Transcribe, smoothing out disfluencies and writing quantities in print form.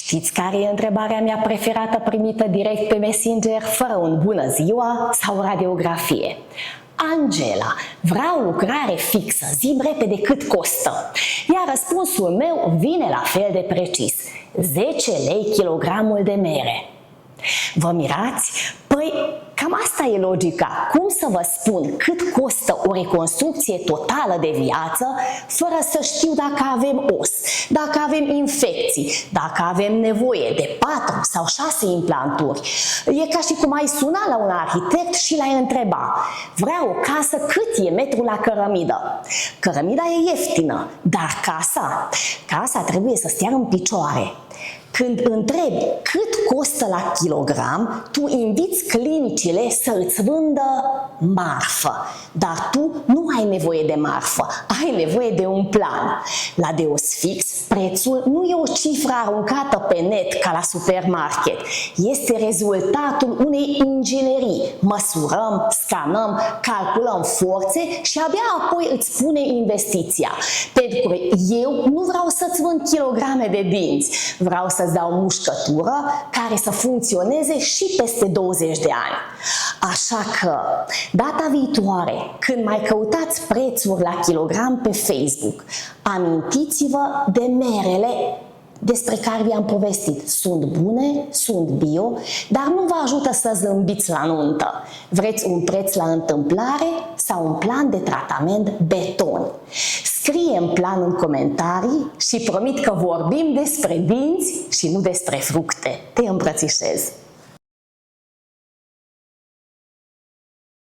Știți care e întrebarea mea preferată primită direct pe Messenger, fără un bună ziua sau radiografie? Angela, vreau lucrare fixă, zi-mi repede cât costă. Iar răspunsul meu vine la fel de precis: 10 lei kilogramul de mere. Vă mirați? Păi, cam asta e logica. Cum să vă spun cât costă o reconstrucție totală de viață fără să știu dacă avem os, dacă avem infecții, dacă avem nevoie de 4 sau 6 implanturi? E ca și cum ai suna la un arhitect și l-ai întreba: vreau o casă, cât e metrul la cărămidă? Cărămida e ieftină, dar casa trebuie să stea în picioare. Când întrebi cât costă la kilogram, tu inviți clinicile să îți vândă marfă. Dar tu nu ai nevoie de marfă, ai nevoie de un plan. La Deosfix, prețul nu e o cifră aruncată pe net ca la supermarket. Este rezultatul unei inginerii. Măsurăm, scanăm, calculăm forțe și abia apoi îți spune investiția. Pentru că eu nu vreau să-ți vând kilograme de dinți, vreau să-ți dau mușcătură care să funcționeze și peste 20 de ani. Așa că, data viitoare, când mai căutați prețuri la kilogram pe Facebook, amintiți-vă de merele despre care vi-am povestit. Sunt bune, sunt bio, dar nu vă ajută să zâmbiți la nuntă. Vreți un preț la întâmplare sau un plan de tratament beton? Scrie-mi plan în comentarii și promit că vorbim despre dinți și nu despre fructe. Te îmbrățișez!